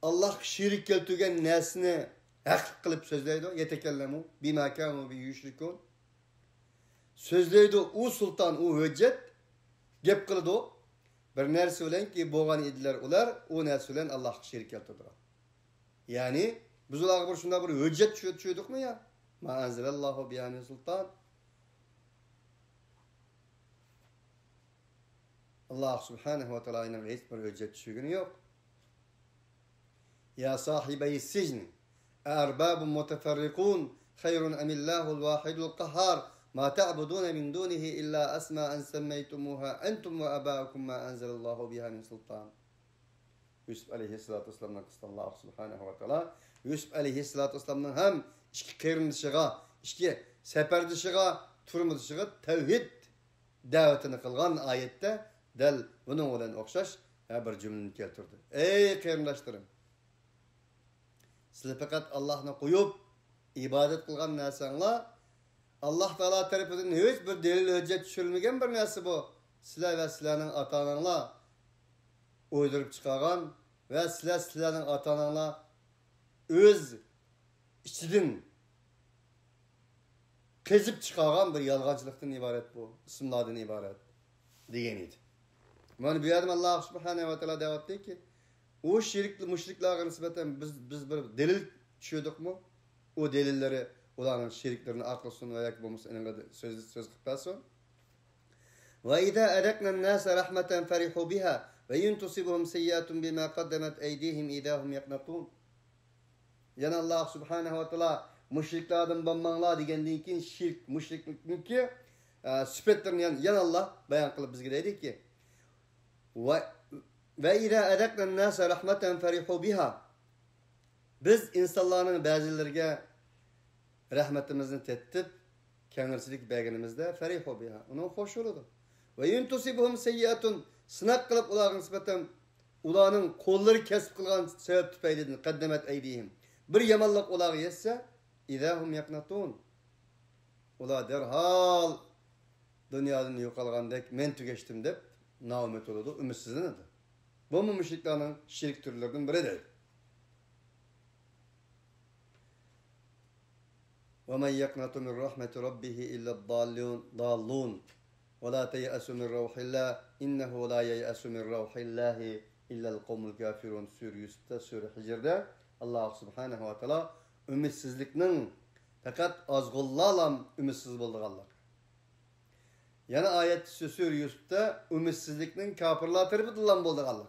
Speaker 2: Allah şirk keltügen nesini hak kılıp sözleydi. Yetekellemu bima kanu bi yüşrikun. Sözleydi o sultan o hüccet gep kıldı o. Bir nerse ulen ki boğan idiler ular o nerse ulen Allah şirk keltüdür. Yani Biz ularga bir şunda bir hüccet düşürdükmi ya? Ma anzalallahu biha min sultan. Allah subhanahu ve teala'nın hiç bir hüccet düşürgünü yok. Ya sahibeyi sicn erbabun muteferrikun hayrun emillahul vahidul kahhar ma ta'budun min dunihi illa asma'an semmeytumuha entum ve abaukum ma anzalallahu biha min sultan. Yusuf aleyhissalatu vesselam'dan kıstı Allah subhanahu ve teala. Yusuf aleyhissalatu vesselam'dan hem işki kırmızışıga, işki seperdişiga, turmudışiga tevhid davetini kılgan ayette del bunun olan okşaş bir cümleni keltirdi. Ey kırmızışlarım! Siz fakat Allah'ını koyup ibadet kılgan nasanlar Allah Teala tarafından hiç bir delil hüccet düşürülmegen bir nasi bu. Sizler ve sizlerin ata-analar uydurup çıkargan ve sizlerin ata-analar öz içidin kezip çıkargan bir yalgancılıktan ibaret bu. İsimlardan ibaret. Diyeniydi. Yani bir adam Allah subhanahu ve teala devat değil ki o şirkli müşriklerine nispeten biz bir delil düşürdük mu? O delilleri onların şirklerini akılsın ve yakbımız eninde söz kıptasın. Ve idâ edeknen nâse rahmeten ferihu biha ve yuntusibuhum seyyâtun bima kaddemet eydihim idâhum yaknatun. Yani Allah subhanahu ve teala müşriklerden banmanlar digendiğin ki şirk, müşriklikin ki süpetlerini yani Allah bayan kılıp bizge dedi ki ve idâ edeknen nâse rahmeten ferihu biha biz insanların bazılarına rahmetimizni tettip kengirsilik bergenimizde ferihu biha onun hoş oldu. Ve yuntusibuhum seyyatun sınak kılıp ularga nispeten ularning kolları kesip kılgan sebep tüpeylidin kaddemet eydihim. Bir yamanlık ularga yetse idahum yaknatun. Ular derhal dünyadan yo'qolgandek men tugeçtim deb naummet oldu, ümitsizlanadi. Bu müşriklerin şirk türlerinden biridir. وَمَنْ يَقْنَطُ مِنْ رَحْمَةِ رَبِّهِ إِلَّا الضَّالُّونَ وَلَا تَيْأَسُ مِنْ رَوْحِ اللّٰهِ إِنَّهُ لَا يَيْأَسُ مِنْ رَوْحِ اللّٰهِ إِلَّا الْقَوْمُ الْكَافِرُونَ Sure 100'te, Sure Hicr'de Allah subhanahu wa ta'ala ümitsizliknin fakat azgullarla ümitsiz bulduğallar. Yani ayet Sure 100'te ümitsizliknin kafirler tarafından bulduğallar.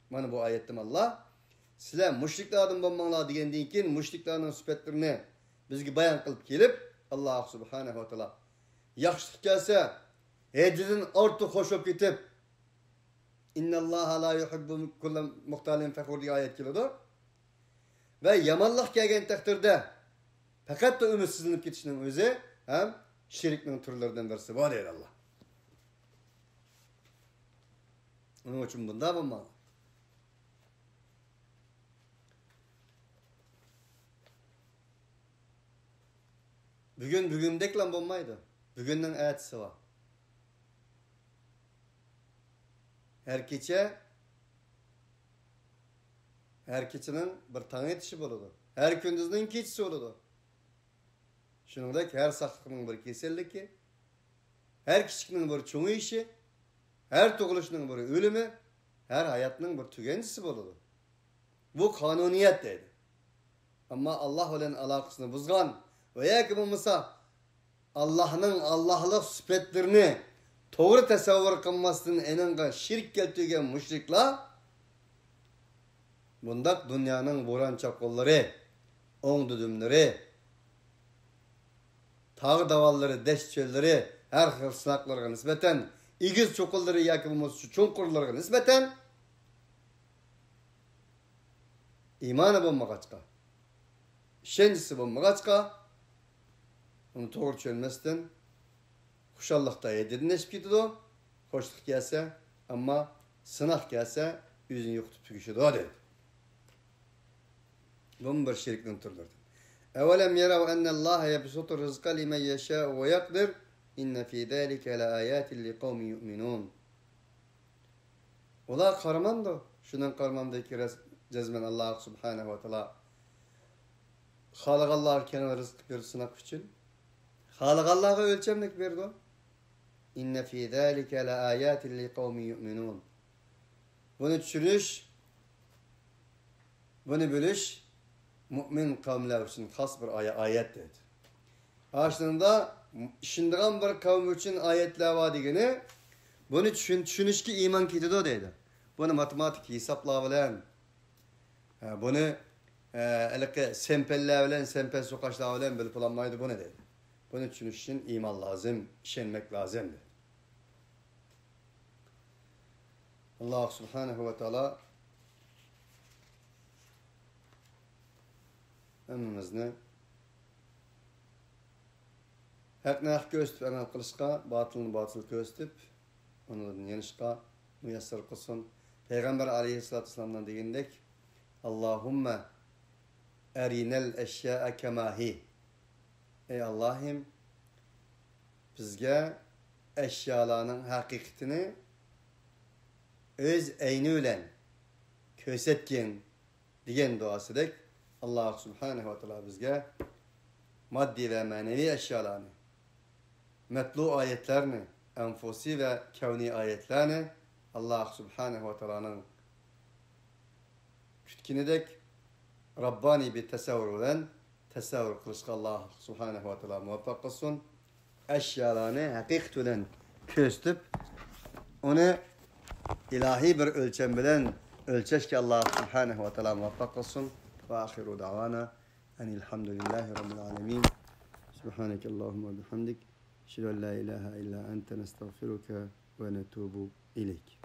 Speaker 2: Mana bu ayettim Allah sizler müşriklerden bulmanlar degendiğin ki müşriklerin süpetlerini bizge bayan kılıp gelip Allah subhanahu wa ta'ala yaxşılık gelse hecizin orta hoşup ketip innallaha la yuhibbu kulla muhtalin fakhur diye ayet keladi. Ve yamanlık gelgen takdirde fakat da ümitsizlenip ketişinin özü hem şirknin türlerinden birisi var deydi Allah. Onun için bunda bulmalı. Bugün deklan bulmaydı. Bugünden ayetisi var. Her keçinin bir tane etişi buludu. Her gündüzün keçisi oludu. Şunundaki her saklıkının bir keselliki, her küçükünün bir çoğu işi, her doğuluşunun bir ölümü, her hayatının bir tügencisi buludu. Bu kanuniyet dedi. Ama Allah olan alakasını buzgan veya ki bu mısa Allah'ın Allah'lık süpetlerini doğru tasavvur kılmasının eninde şirk keltügen müşrikler bundak dünyanın boran çakolları, on düdümleri, tağ davalları, deş çölleri, her xil sınaklarına nispeten, igiz çokulları yakımız şu çonkurlarına nispeten imanı bulmagaçka, işencisi bulmagaçka, onu doğru çölmezden huşallıkta edilneşip gidiyor, hoşluk gelse ama sınak gelse yüzün yokutup tüküşü doğa dedi. Bunun bir şirkten türlerdir. Evelem yerav ennallâhe yebsutur rızka limen yeşâ'u ve yakdir inne fî dâlike le âyâtin li kavmi yu'minûn. Ola karmandı. Şunun karmandaki cezmen Allah subhanahu ve teala Halık Allah'a kenar rızık bir sınak için. Halık Allah'a ölçemlik verdi. İnne fî dâlike le âyâtin li kavmi yu'minûn. Bunu düşünüş, bunu bölüş, mümin kavimler için has bir ayet dedi. Aslında işindiğen bir kavim için ayetler var degeni bunu düşünüşki iman kitido dedi. Bunu matematik hesaplar bilen bunu sempeller bilen sempel sokaçlar bilen bilip olanmaydı bu ne dedi. Bunu düşünüş için iman lazım, işenmek lazım dedi. Allah subhanahu ve teala ömrümüzni haqni haq ko'rsatib amal qilishga, botilni botil ko'rsatib, undan yenishga muyassar qilsin. Payg'ambar alayhissalatu vassalamdan degandek, Allohumma arinal ashya'a kama hi. Ey Allohim, bizga ashyolarning haqiqatini o'z ayni bilan ko'rsatgin degan duosidek Alloh subhanahu va taolo bizga maddi ve manevi eşyalarını, metlu ayetlerini, enfusi ve kevni ayetlerini Allah subhanahu ve teala'nın kütkinidek Rabbani bir tesavvurdan tesavvur kılışka Allah subhanahu ve teala muvaffak kılsın. Eşyalarını hakikaten köstüp onu ilahi bir ölçem bilen ölçeş ki Allah subhanahu ve teala muvaffak kılsın. Ve ahiru davana enilhamdülillahi rabbil alemin. Subhaneke Allahumma bihamdik. Şirü la ilahe illa ente nestağfiruke ve netubu ileyk.